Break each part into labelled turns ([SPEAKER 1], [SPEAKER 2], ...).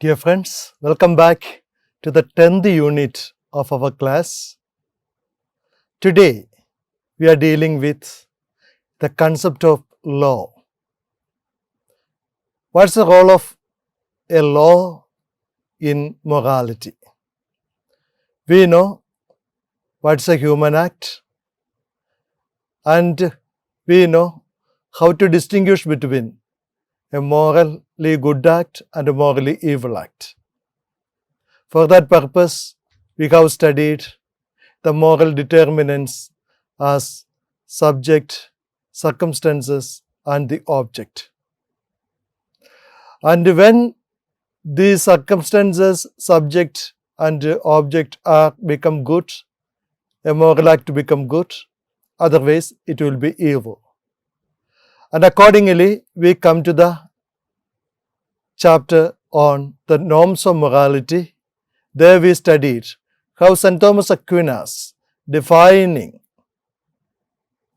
[SPEAKER 1] Dear friends, welcome back to the 10th unit of our class. Today, we are dealing with the concept of law. What's the role of a law in morality? We know what's a human act, and we know how to distinguish between a morally good act and a morally evil act. For that purpose, we have studied the moral determinants as subject, circumstances, and the object. And when these circumstances, subject, and object are become good, a moral act become good, otherwise it will be evil. And accordingly, we come to the chapter on the norms of morality. There we studied how St. Thomas Aquinas defining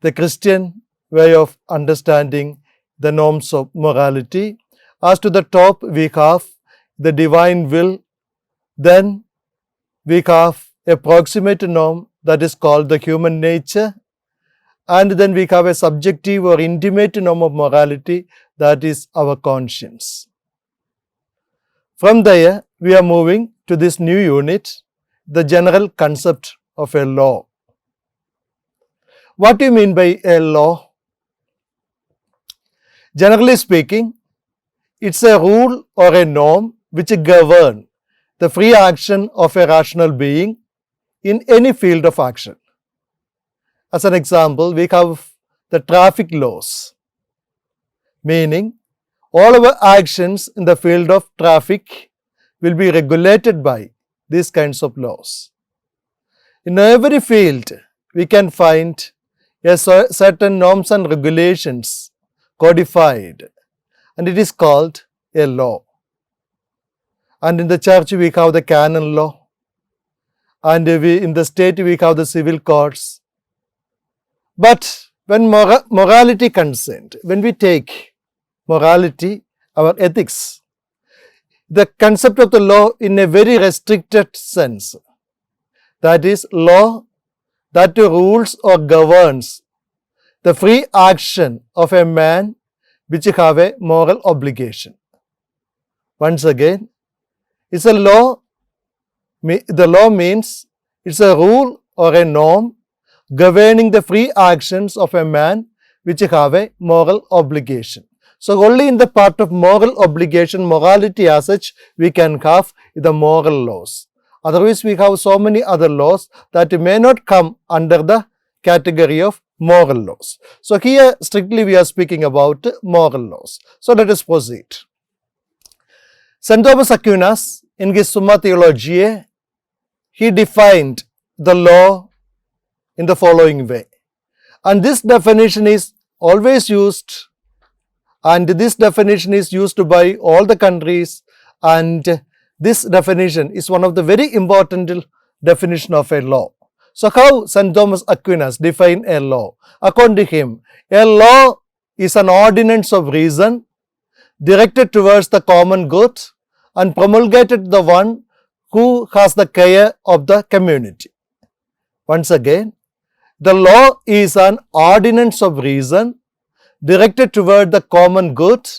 [SPEAKER 1] the Christian way of understanding the norms of morality. As to the top, we have the divine will. Then we have a proximate norm that is called the human nature. And then we have a subjective or intimate norm of morality, that is our conscience. From there, we are moving to this new unit, the general concept of a law. What do you mean by a law? Generally speaking, it's a rule or a norm which governs the free action of a rational being in any field of action. As an example, we have the traffic laws, meaning all our actions in the field of traffic will be regulated by these kinds of laws. In every field, we can find certain norms and regulations codified, and it is called a law. And in the church, we have the canon law, and in the state, we have the civil codes. But when morality concerned, when we take morality, our ethics, the concept of the law in a very restricted sense, that is, law that rules or governs the free action of a man which have a moral obligation. Once again, it's a law. The law means it's a rule or a norm governing the free actions of a man which have a moral obligation. So only in the part of moral obligation, morality as such, we can have the moral laws. Otherwise, we have so many other laws that may not come under the category of moral laws. So here strictly we are speaking about moral laws. So let us proceed. St. Thomas Aquinas in his Summa Theologiae, he defined the law in the following way. And this definition is always used, and this definition is used by all the countries, and this definition is one of the very important definition of a law. So how St. Thomas Aquinas defined a law? According to him, a law is an ordinance of reason directed towards the common good and promulgated to the one who has the care of the community. Once again, the law is an ordinance of reason directed toward the common good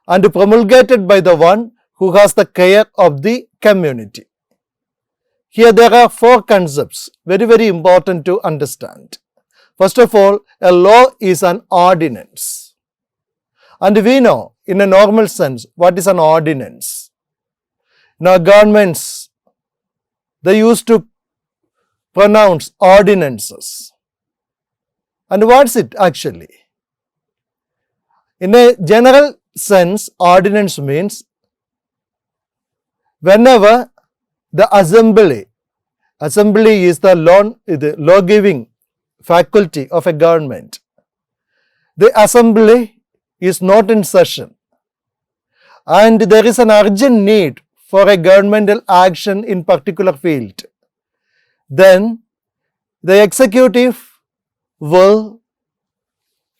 [SPEAKER 1] and promulgated by the one who has the care of the community. Here there are four concepts very important to understand. First of all, a law is an ordinance. And we know in a normal sense what is an ordinance. Now governments, they used to pronounce ordinances. And what's it actually? In a general sense, ordinance means whenever the assembly is the law-giving faculty of a government, the assembly is not in session, and there is an urgent need for a governmental action in particular field, then the executive will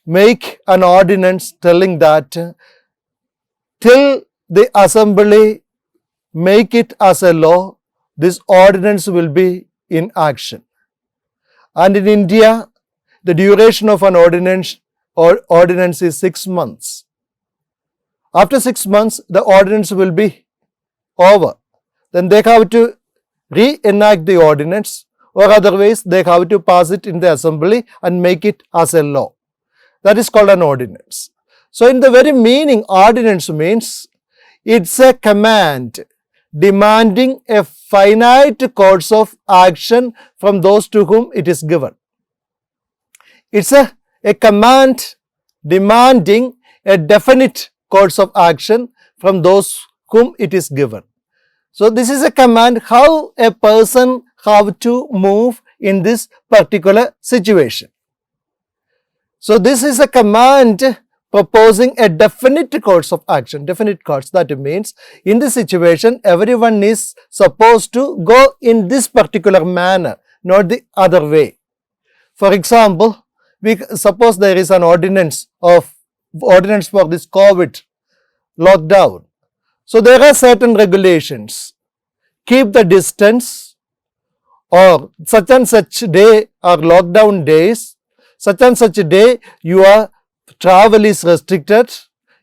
[SPEAKER 1] make an ordinance telling that till the assembly make it as a law, this ordinance will be in action. And in India, the duration of an ordinance is 6 months. After 6 months, the ordinance will be over. Then they have to re-enact the ordinance, or otherwise they have to pass it in the assembly and make it as a law. That is called an ordinance. So in the very meaning, ordinance means it's a command demanding a finite course of action from those to whom it is given. It's a command demanding a definite course of action from those whom it is given. So this is a command how a person have to move in this particular situation. So this is a command proposing a definite course of action, definite course. That means in this situation, everyone is supposed to go in this particular manner, not the other way. For example, we suppose there is an ordinance for this COVID lockdown. So there are certain regulations. Keep the distance, or such and such day are lockdown days, such and such day your travel is restricted,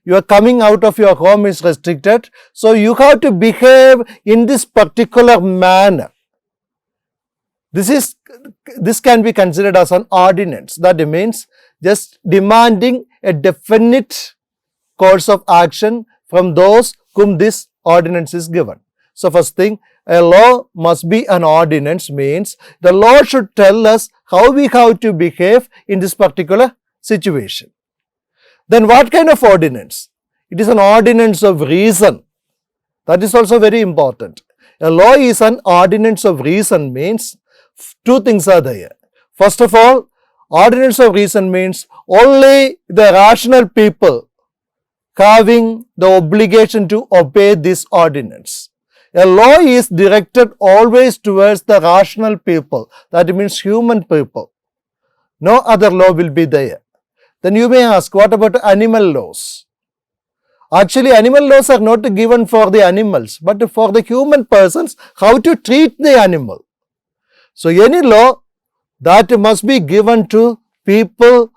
[SPEAKER 1] your coming out of your home is restricted. So you have to behave in this particular manner. This can be considered as an ordinance. That means just demanding a definite course of action from those whom this ordinance is given. So first thing, a law must be an ordinance means the law should tell us how we have to behave in this particular situation. Then what kind of ordinance? It is an ordinance of reason. That is also very important. A law is an ordinance of reason means two things are there. First of all, ordinance of reason means only the rational people having the obligation to obey this ordinance. A law is directed always towards the rational people. That means human people. No other law will be there. Then you may ask, what about animal laws? Actually, animal laws are not given for the animals, but for the human persons, how to treat the animal. So any law that must be given to people,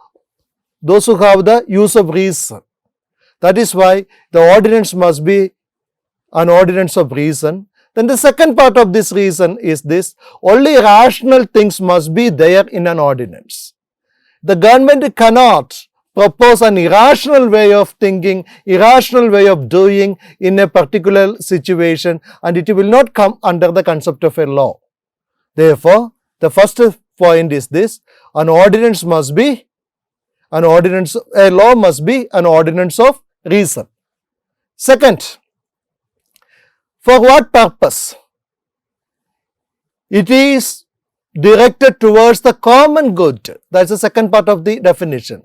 [SPEAKER 1] those who have the use of reason. That is why the ordinance must be an ordinance of reason. Then the second part of this reason is this: only rational things must be there in an ordinance. The government cannot propose an irrational way of thinking, irrational way of doing in a particular situation, and it will not come under the concept of a law. Therefore, the first point is this: a law must be an ordinance of reason. Second, for what purpose? It is directed towards the common good. That's the second part of the definition.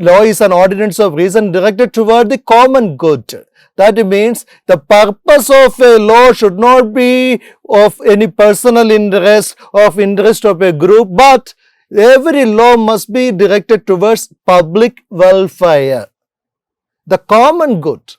[SPEAKER 1] Law is an ordinance of reason directed toward the common good. That means the purpose of a law should not be of any personal interest, of interest of a group, but every law must be directed towards public welfare. The common good,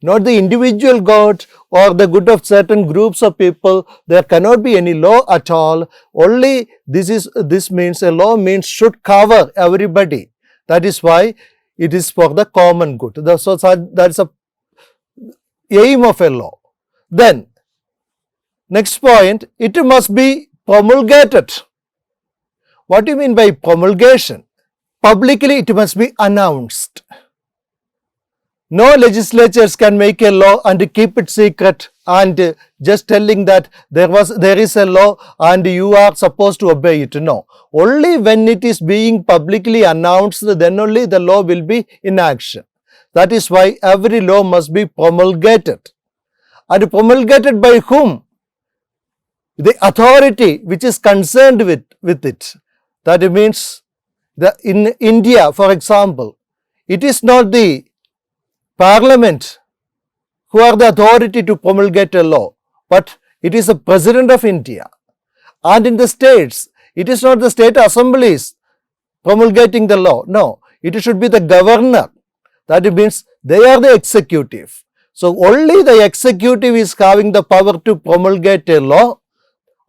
[SPEAKER 1] not the individual good or the good of certain groups of people. There cannot be any law at all. Only this means a law means should cover everybody. That is why it is for the common good. So that's a aim of a law. Then next point, it must be promulgated. What do you mean by promulgation? Publicly it must be announced. No legislatures can make a law and keep it secret and just telling that there is a law and you are supposed to obey it. No. Only when it is being publicly announced, then only the law will be in action. That is why every law must be promulgated. And promulgated by whom? The authority which is concerned with it. That means in India, for example, it is not the Parliament who are the authority to promulgate a law, but it is the President of India. And in the states, it is not the state assemblies promulgating the law. No, it should be the governor. That means they are the executive. So only the executive is having the power to promulgate a law,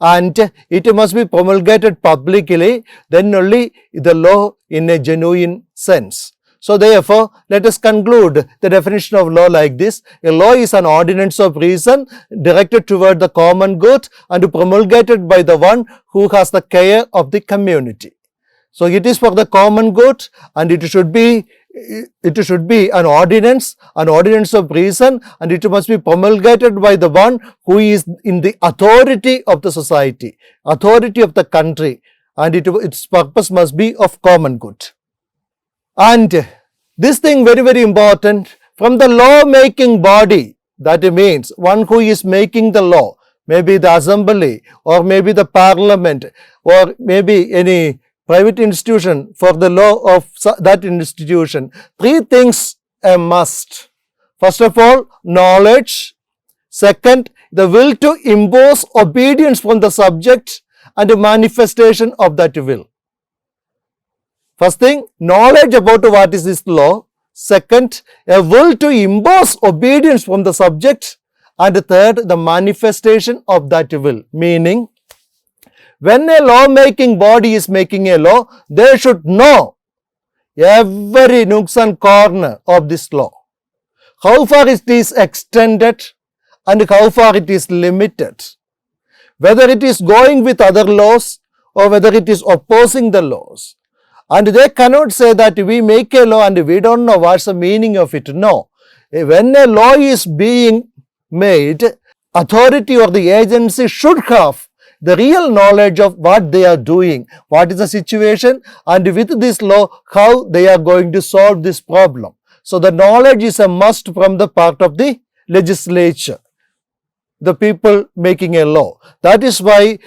[SPEAKER 1] and it must be promulgated publicly, then only the law in a genuine sense. So therefore, let us conclude the definition of law like this. A law is an ordinance of reason directed toward the common good and promulgated by the one who has the care of the community. So it is for the common good, and it should be an ordinance of reason, and it must be promulgated by the one who is in the authority of the society, authority of the country, and its purpose must be of common good. And this thing very, very important, from the law-making body, that means one who is making the law, maybe the assembly or maybe the parliament or maybe any private institution for the law of that institution. Three things a must. First of all, knowledge. Second, the will to impose obedience from the subject and the manifestation of that will. First thing, knowledge about what is this law. Second, a will to impose obedience from the subject. And third, the manifestation of that will. Meaning, when a law-making body is making a law, they should know every nooks and corner of this law. How far it is extended and how far it is limited. Whether it is going with other laws or whether it is opposing the laws. And they cannot say that we make a law and we don't know what's the meaning of it. No. When a law is being made, authority or the agency should have the real knowledge of what they are doing, what is the situation, and with this law, how they are going to solve this problem. So the knowledge is a must from the part of the legislature, the people making a law. That is why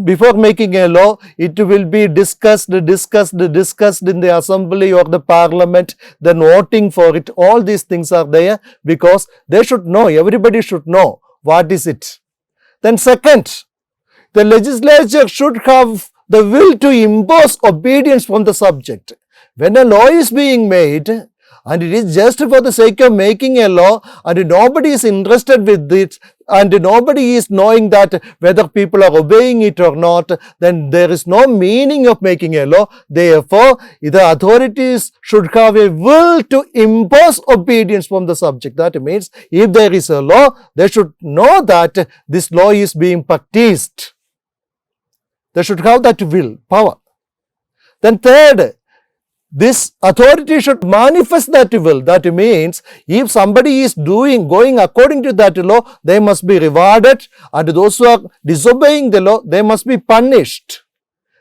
[SPEAKER 1] before making a law, it will be discussed in the assembly or the parliament, then voting for it. All these things are there because they should know, everybody should know what is it. Then second, the legislature should have the will to impose obedience from the subject. When a law is being made, and it is just for the sake of making a law, and nobody is interested with it, and nobody is knowing that whether people are obeying it or not, then there is no meaning of making a law. Therefore, the authorities should have a will to impose obedience from the subject. That means, if there is a law, they should know that this law is being practiced. They should have that will, power. Then third, this authority should manifest that will. That means, if somebody is going according to that law, they must be rewarded, and those who are disobeying the law, they must be punished.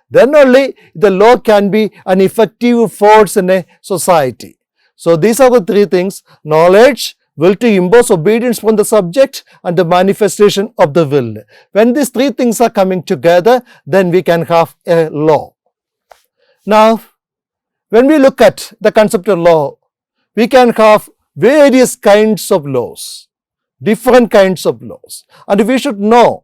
[SPEAKER 1] Then only the law can be an effective force in a society. So these are the three things: knowledge, will to impose obedience from the subject, and the manifestation of the will. When these three things are coming together, then we can have a law. Now, when we look at the concept of law, we can have various kinds of laws, different kinds of laws. And we should know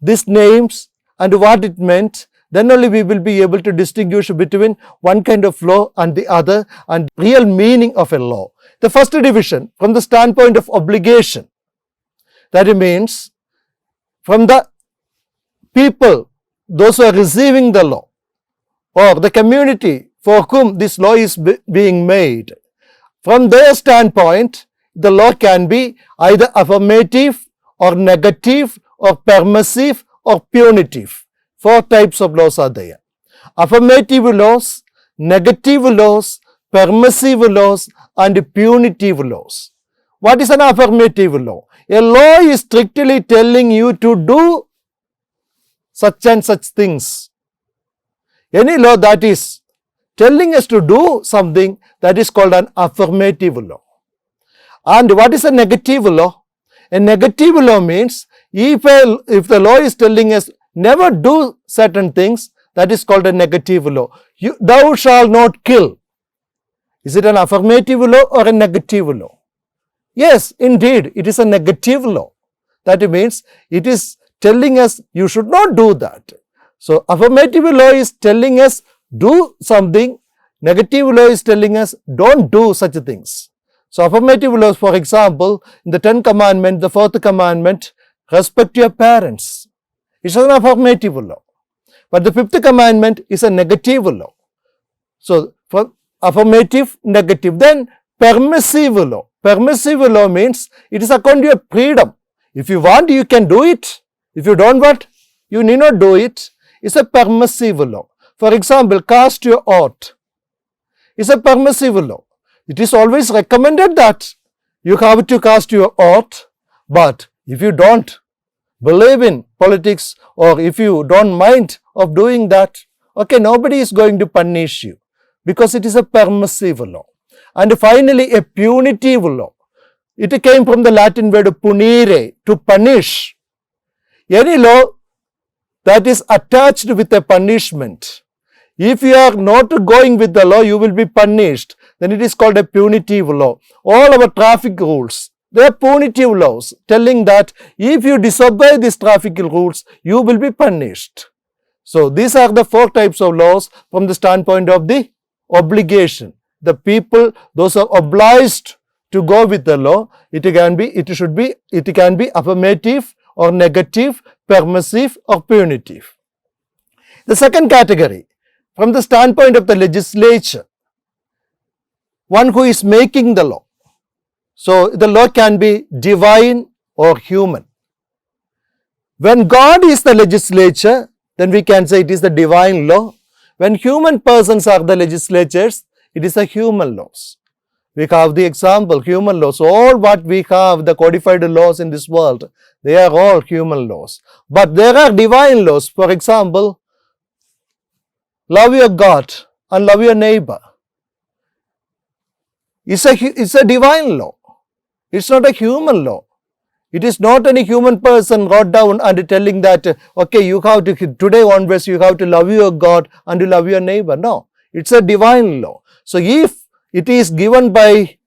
[SPEAKER 1] these names and what it meant. Then only we will be able to distinguish between one kind of law and the other, and real meaning of a law. The first division, from the standpoint of obligation, that means from the people, those who are receiving the law, or the community for whom this law is being made. From their standpoint, the law can be either affirmative or negative or permissive or punitive. Four types of laws are there: affirmative laws, negative laws, permissive laws, and punitive laws. What is an affirmative law? A law is strictly telling you to do such and such things. Any law that is telling us to do something, that is called an affirmative law. And what is a negative law? A negative law means if the law is telling us never do certain things, that is called a negative law. Thou shalt not kill. Is it an affirmative law or a negative law? Yes, indeed, it is a negative law. That means it is telling us you should not do that. So affirmative law is telling us do something, negative law is telling us don't do such things. So affirmative laws, for example, in the 10th commandment, the 4th commandment, respect your parents. It's an affirmative law. But the 5th commandment is a negative law. So for affirmative, negative. Then permissive law. Permissive law means it is according to your freedom. If you want, you can do it. If you don't want, you need not do it. It's a permissive law. For example, cast your vote. It's a permissive law. It is always recommended that you have to cast your vote, but if you don't believe in politics or if you don't mind of doing that, okay, nobody is going to punish you because it is a permissive law. And finally, a punitive law. It came from the Latin word punire, to punish. Any law that is attached with a punishment. If you are not going with the law, you will be punished. Then it is called a punitive law. All our traffic rules, they are punitive laws, telling that if you disobey these traffic rules, you will be punished. So these are the 4 types of laws from the standpoint of the obligation. The people, those are obliged to go with the law. It can be affirmative or negative, permissive or punitive. The second category, from the standpoint of the legislature, one who is making the law. So the law can be divine or human. When God is the legislature, then we can say it is the divine law. When human persons are the legislatures, it is the human laws. We have the example, human laws. All what we have, the codified laws in this world, they are all human laws. But there are divine laws. For example, love your God and love your neighbor. It's a divine law. It's not a human law. It is not any human person wrote down and telling that, okay, you have to, today onwards, you have to love your God and to love your neighbor. No, it's a divine law. So if it is given by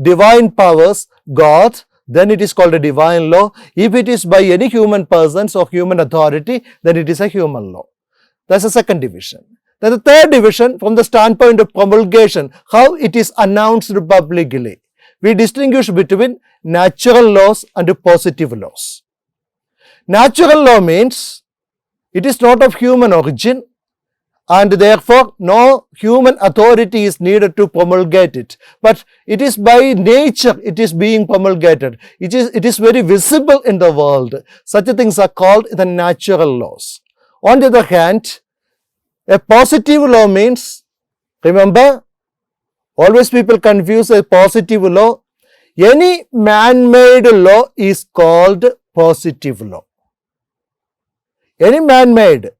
[SPEAKER 1] divine powers, God, then it is called a divine law. If it is by any human persons or human authority, then it is a human law. That's the second division. Then the third division, from the standpoint of promulgation, how it is announced publicly. We distinguish between natural laws and positive laws. Natural law means it is not of human origin and therefore no human authority is needed to promulgate it. But it is by nature it is being promulgated. It is very visible in the world. Such things are called the natural laws. On the other hand, a positive law means, remember, always people confuse a positive law. Any man-made law is called positive law. Any man-made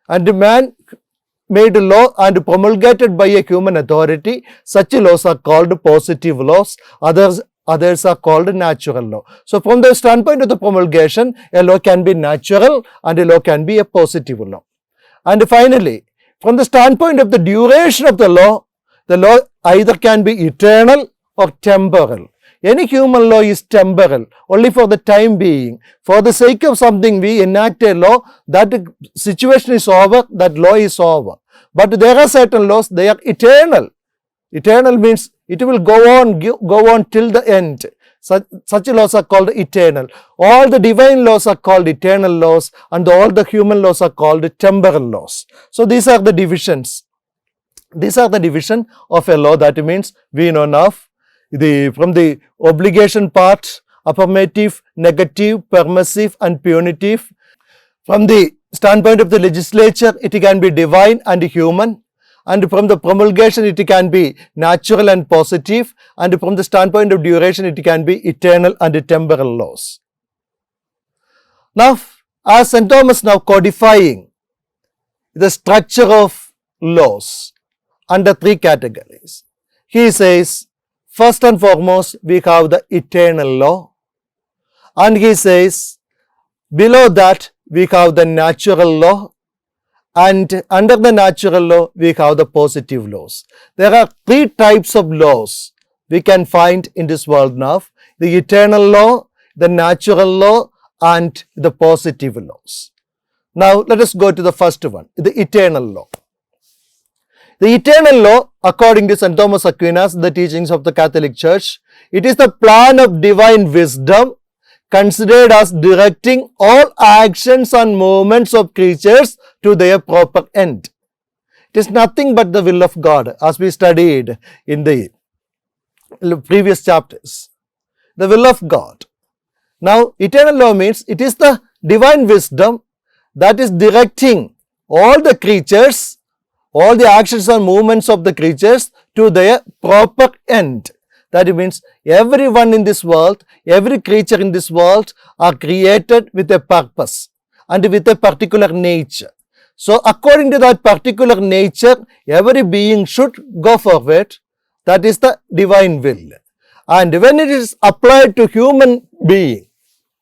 [SPEAKER 1] and man-made law and promulgated by a human authority, such laws are called positive laws. Others are called natural law. So from the standpoint of the promulgation, a law can be natural and a law can be a positive law. And finally, from the standpoint of the duration of the law either can be eternal or temporal. Any human law is temporal, only for the time being. For the sake of something, we enact a law, that situation is over, that law is over. But there are certain laws, they are eternal. Eternal means it will go on till the end. Such laws are called eternal. All the divine laws are called eternal laws and all the human laws are called temporal laws. So these are the divisions. These are the division of a law. That means we know now from the obligation part, affirmative, negative, permissive and punitive. From the standpoint of the legislature, it can be divine and human. And from the promulgation, it can be natural and positive. And from the standpoint of duration, it can be eternal and temporal laws. Now, as St. Thomas now codifying the structure of laws under 3 categories, he says, first and foremost, we have the eternal law. And he says, below that, we have the natural law. And under the natural law, we have the positive laws. There are 3 types of laws we can find in this world now. The eternal law, the natural law and the positive laws. Now, let us go to the first one, the eternal law. The eternal law, according to St. Thomas Aquinas, the teachings of the Catholic Church, it is the plan of divine wisdom considered as directing all actions and movements of creatures to their proper end. It is nothing but the will of God, as we studied in the previous chapters. The will of God. Now, eternal law means it is the divine wisdom that is directing all the creatures, all the actions and movements of the creatures to their proper end. That means everyone in this world, every creature in this world are created with a purpose and with a particular nature. So, according to that particular nature, every being should go forward. That is the divine will. And when it is applied to human being,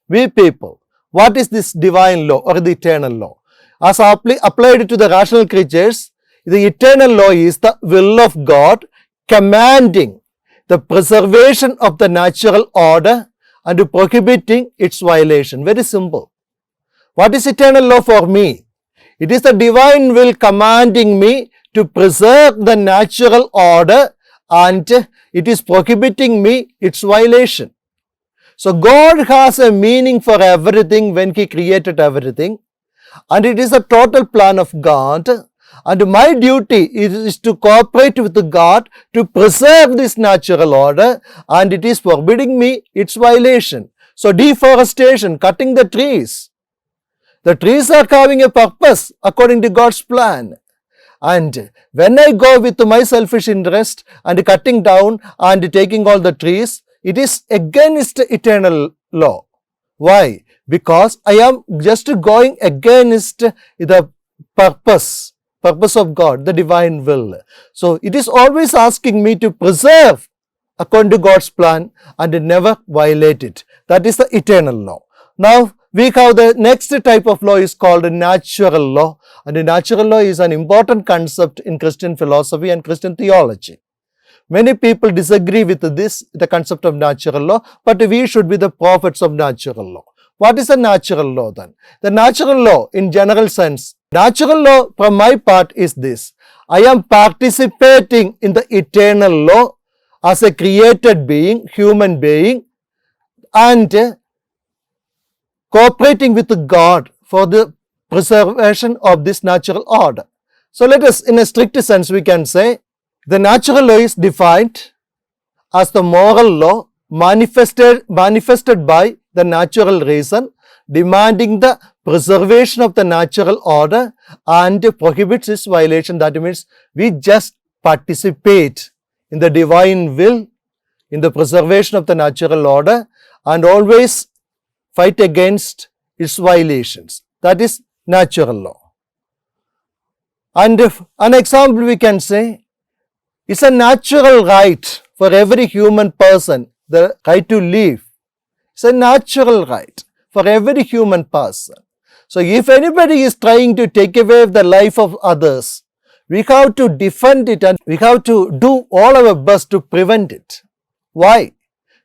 [SPEAKER 1] we people, what is this divine law or the eternal law? As applied to the rational creatures, the eternal law is the will of God commanding the preservation of the natural order and prohibiting its violation. Very simple. What is eternal law for me? It is the divine will commanding me to preserve the natural order and it is prohibiting me its violation. So God has a meaning for everything when He created everything, and it is a total plan of God, and my duty is to cooperate with God to preserve this natural order, and it is forbidding me its violation. So deforestation, cutting the trees. The trees are having a purpose according to God's plan. And when I go with my selfish interest and cutting down and taking all the trees, it is against eternal law. Why? Because I am just going against the purpose of God, the divine will. So it is always asking me to preserve according to God's plan and never violate it. That is the eternal law. Now we have the next type of law is called natural law, and the natural law is an important concept in Christian philosophy and Christian theology. Many people disagree with this, the concept of natural law, but we should be the prophets of natural law. What is a natural law then? The natural law in general sense, natural law from my part is this: I am participating in the eternal law as a created being, human being, and cooperating with God for the preservation of this natural order. So let us, in a strict sense, we can say the natural law is defined as the moral law manifested by the natural reason, demanding the preservation of the natural order and prohibits its violation. That means we just participate in the divine will, in the preservation of the natural order, and always fight against its violations. That is natural law. And if an example we can say, it's a natural right for every human person, the right to live. It's a natural right for every human person. So if anybody is trying to take away the life of others, we have to defend it and we have to do all our best to prevent it. Why?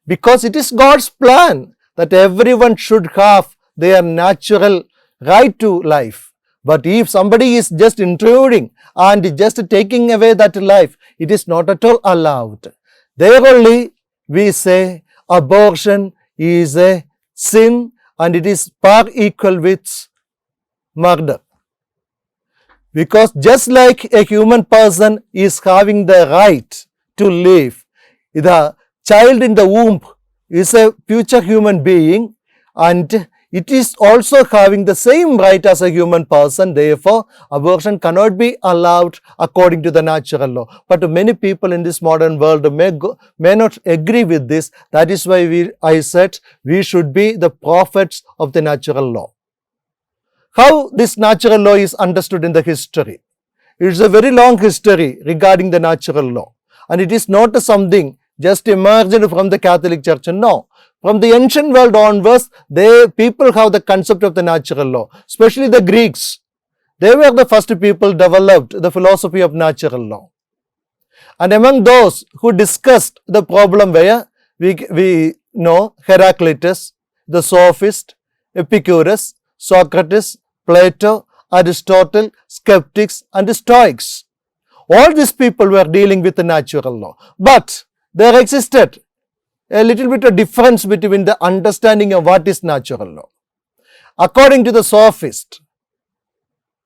[SPEAKER 1] Because it is God's plan that everyone should have their natural right to life. But if somebody is just intruding and just taking away that life, it is not at all allowed. There only we say abortion is a sin and it is par equal with murder. Because just like a human person is having the right to live, the child in the womb is a future human being and it is also having the same right as a human person. Therefore, abortion cannot be allowed according to the natural law. But many people in this modern world may not agree with this. That is why I said we should be the prophets of the natural law. How this natural law is understood in the history? It is a very long history regarding the natural law. And it is not something just emerged from the Catholic Church. No. From the ancient world onwards, people have the concept of the natural law, especially the Greeks. They were the first people developed the philosophy of natural law. And among those who discussed the problem were, we know Heraclitus, the sophist, Epicurus, Socrates, Plato, Aristotle, skeptics and Stoics. All these people were dealing with the natural law. But there existed a little bit of difference between the understanding of what is natural law. According to the sophist,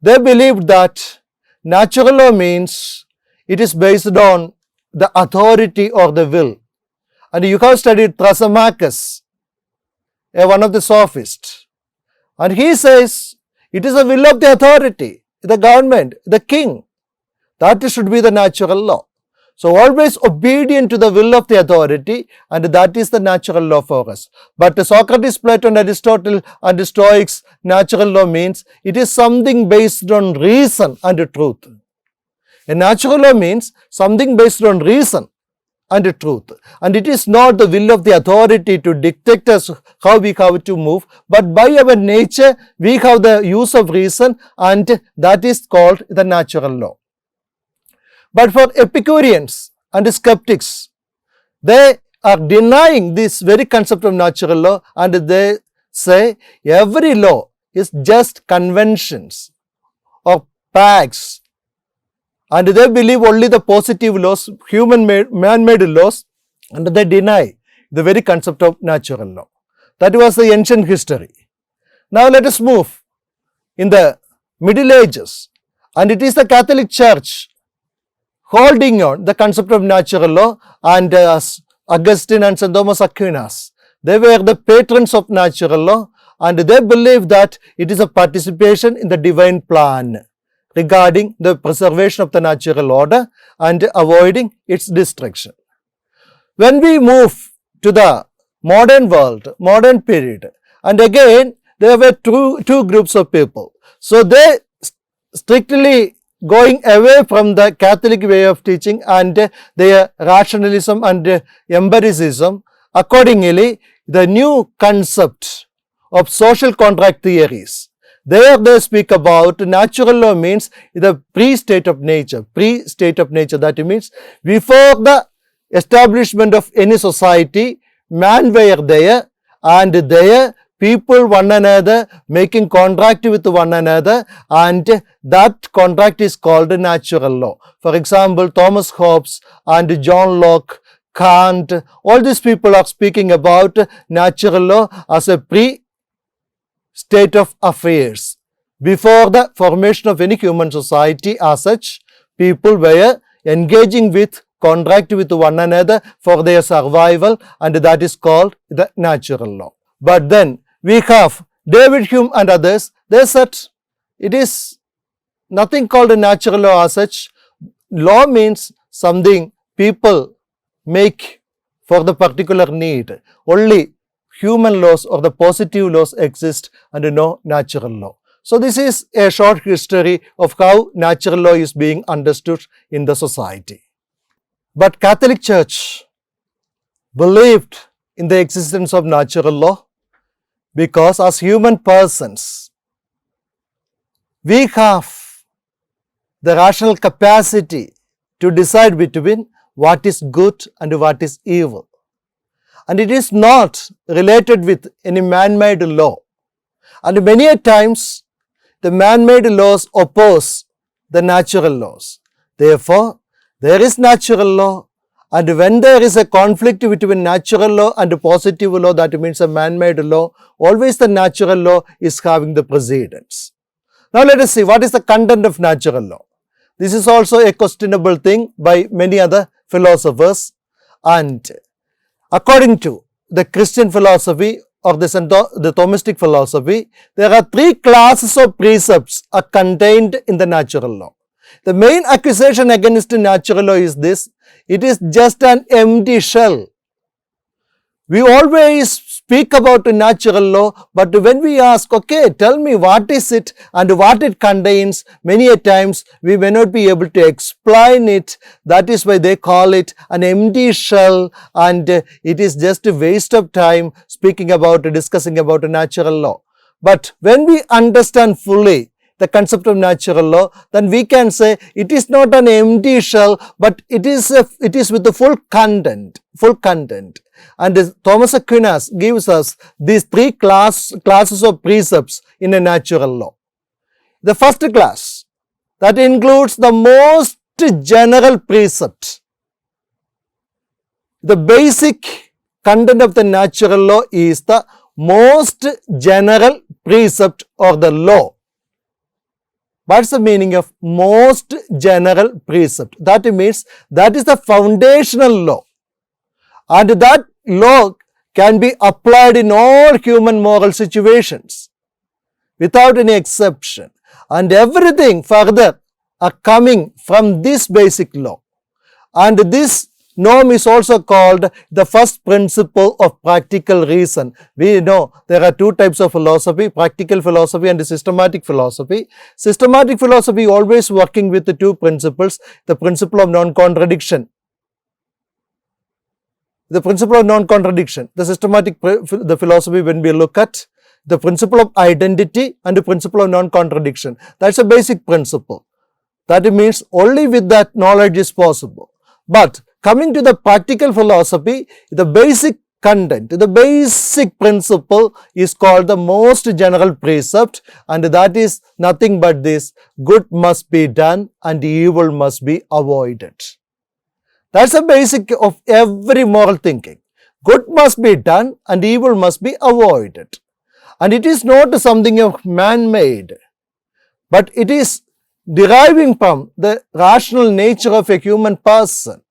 [SPEAKER 1] they believed that natural law means it is based on the authority or the will. And you have studied Thrasymachus, one of the sophists. And he says it is the will of the authority, the government, the king. That should be the natural law. So always obedient to the will of the authority, and that is the natural law for us. But Socrates, Plato, and Aristotle and the Stoics, natural law means it is something based on reason and truth. A natural law means something based on reason and truth. And it is not the will of the authority to dictate us how we have to move, but by our nature we have the use of reason, and that is called the natural law. But for Epicureans and skeptics, they are denying this very concept of natural law, and they say every law is just conventions or pacts, and they believe only the positive laws, human-made, man-made laws, and they deny the very concept of natural law. That was the ancient history. Now let us move in the Middle Ages, and it is the Catholic Church holding on the concept of natural law, and Augustine and St. Thomas Aquinas, they were the patrons of natural law, and they believe that it is a participation in the divine plan regarding the preservation of the natural order and avoiding its destruction. When we move to the modern world, modern period, and again there were two groups of people. So they strictly going away from the Catholic way of teaching and their rationalism and empiricism. Accordingly, the new concept of social contract theories, there they speak about natural law means the pre-state of nature. Pre-state of nature, that means before the establishment of any society, man were there, and there people one another making contract with one another, and that contract is called natural law. For example, Thomas Hobbes and John Locke, Kant, all these people are speaking about natural law as a pre-state of affairs. Before the formation of any human society as such, people were engaging with contract with one another for their survival, and that is called the natural law. But then we have David Hume and others. They said it is nothing called a natural law as such. Law means something people make for the particular need. Only human laws or the positive laws exist and no natural law. So this is a short history of how natural law is being understood in the society. But Catholic Church believed in the existence of natural law, because as human persons, we have the rational capacity to decide between what is good and what is evil. And it is not related with any man-made law. And many a times, the man-made laws oppose the natural laws. Therefore, there is natural law, and when there is a conflict between natural law and positive law, that means a man-made law, always the natural law is having the precedence. Now let us see what is the content of natural law. This is also a questionable thing by many other philosophers, and according to the Christian philosophy or the Thomistic philosophy, there are three classes of precepts are contained in the natural law. The main accusation against natural law is this: it is just an empty shell. We always speak about natural law, but when we ask, okay, tell me what is it and what it contains, many a times we may not be able to explain it. That is why they call it an empty shell, and it is just a waste of time discussing about natural law. But when we understand fully the concept of natural law, then we can say it is not an empty shell, but it is with the full content. And Thomas Aquinas gives us these three classes of precepts in a natural law. The first class, that includes the most general precept. The basic content of the natural law is the most general precept or the law. What's the meaning of most general precept? That means that is the foundational law. And that law can be applied in all human moral situations without any exception. And everything further are coming from this basic law. And this norm is also called the first principle of practical reason. We know there are two types of philosophy, practical philosophy and systematic philosophy. Systematic philosophy always working with the two principles, the principle of non-contradiction. The principle of non-contradiction, the systematic the philosophy when we look at the principle of identity and the principle of non-contradiction. That's a basic principle. That means only with that knowledge is possible. But coming to the practical philosophy, the basic content, the basic principle is called the most general precept, and that is nothing but this: good must be done and evil must be avoided. That's the basic of every moral thinking. Good must be done and evil must be avoided. And it is not something of man-made, but it is deriving from the rational nature of a human person.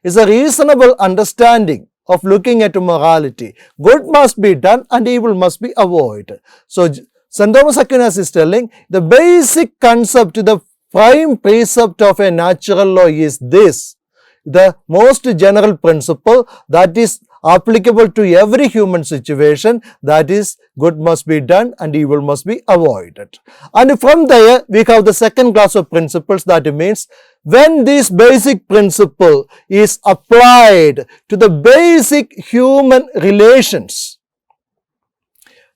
[SPEAKER 1] It's a reasonable understanding of looking at morality. Good must be done and evil must be avoided. So St. Thomas Aquinas is telling the basic concept, the prime precept of a natural law is this: the most general principle that is applicable to every human situation, that is, good must be done and evil must be avoided. And from there we have the second class of principles. That means when this basic principle is applied to the basic human relations,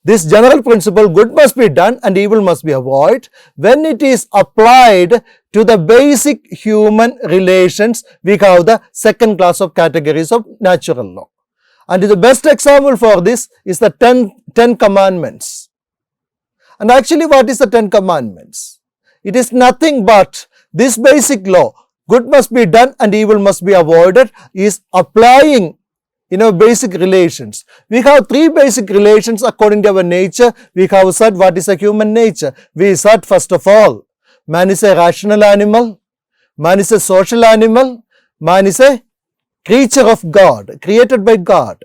[SPEAKER 1] this general principle, good must be done and evil must be avoided, when it is applied to the basic human relations, we have the second class of categories of natural law. And the best example for this is the Ten Commandments. And actually, what is the Ten Commandments? It is nothing but this basic law, good must be done and evil must be avoided, is applying in our basic relations. We have three basic relations according to our nature. We have said what is a human nature. We said first of all, man is a rational animal, man is a social animal, man is a creature of God, created by God.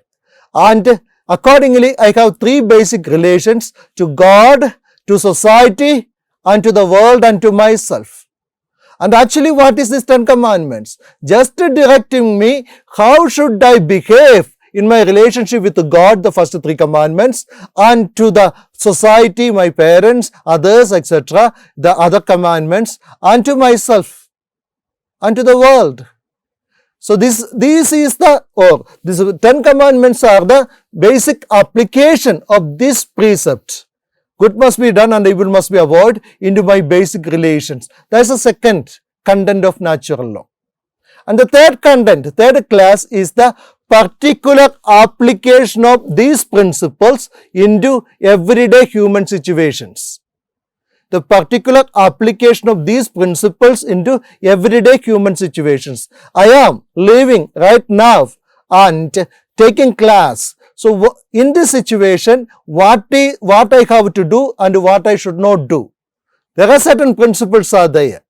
[SPEAKER 1] And accordingly, I have three basic relations: to God, to society, and to the world, and to myself. And actually, what is this Ten Commandments? Just directing me how should I behave in my relationship with God, the first three commandments, and to the society, my parents, others, etc., the other commandments, and to myself, and to the world. So these is these 10 commandments are the basic application of this precept. Good must be done and evil must be avoided into my basic relations. That's the second content of natural law. And the third content, third class is the particular application of these principles into everyday human situations. The particular application of these principles into everyday human situations. I am living right now and taking class. So in this situation, what I have to do and what I should not do. There are certain principles are there.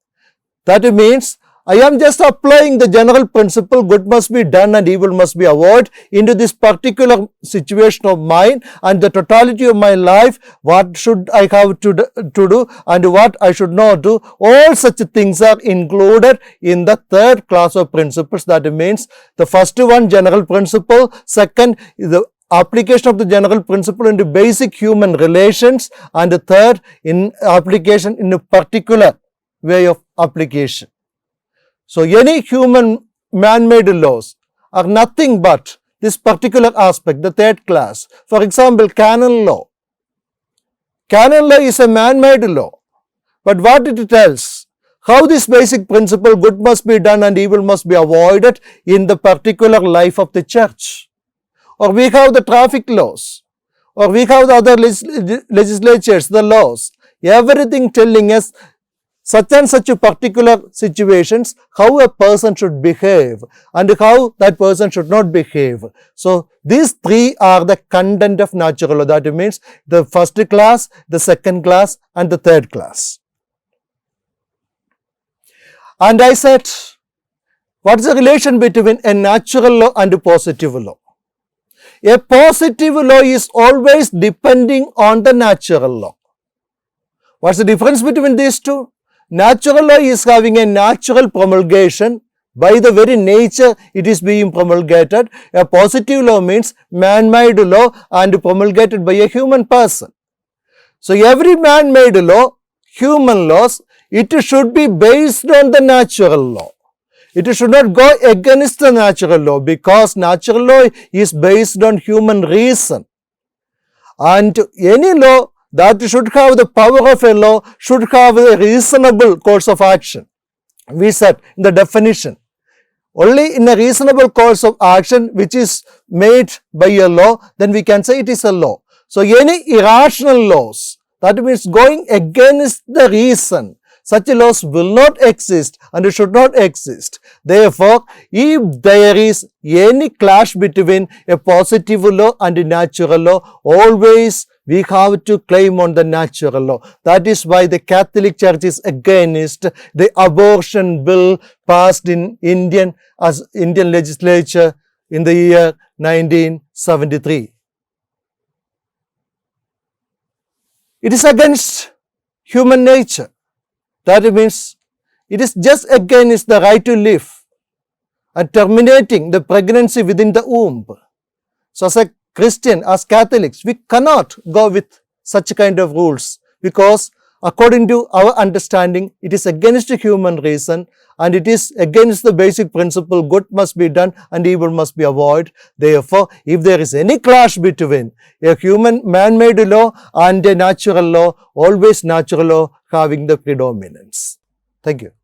[SPEAKER 1] That means I am just applying the general principle, good must be done and evil must be avoided, into this particular situation of mine and the totality of my life, what should I have to do and what I should not do. All such things are included in the third class of principles. That means the first one, general principle. Second is the application of the general principle into basic human relations. And the third, in application in a particular way of application. So any human man-made laws are nothing but this particular aspect, the third class. For example, canon law. Canon law is a man-made law. But what it tells, how this basic principle, good must be done and evil must be avoided in the particular life of the church. Or we have the traffic laws. Or we have the other legislatures, the laws. Everything telling us such and such particular situations, how a person should behave and how that person should not behave. So these three are the content of natural law. That means the first class, the second class and the third class. And I said, what is the relation between a natural law and a positive law? A positive law is always depending on the natural law. What's the difference between these two? Natural law is having a natural promulgation. By the very nature it is being promulgated. A positive law means man-made law and promulgated by a human person. So every man-made law, human laws, it should be based on the natural law. It should not go against the natural law, because natural law is based on human reason. And any law that should have the power of a law should have a reasonable course of action. We said in the definition, only in a reasonable course of action which is made by a law, then we can say it is a law. So any irrational laws, that means going against the reason, such laws will not exist and should not exist. Therefore, if there is any clash between a positive law and a natural law, always we have to claim on the natural law. That is why the Catholic Church is against the abortion bill passed in Indian legislature in the year 1973. It is against human nature. That means it is just against the right to live and terminating the pregnancy within the womb. So as a Christian, as Catholics, we cannot go with such kind of rules, because according to our understanding, it is against human reason and it is against the basic principle, good must be done and evil must be avoided. Therefore, if there is any clash between a human man-made law and a natural law, always natural law having the predominance. Thank you.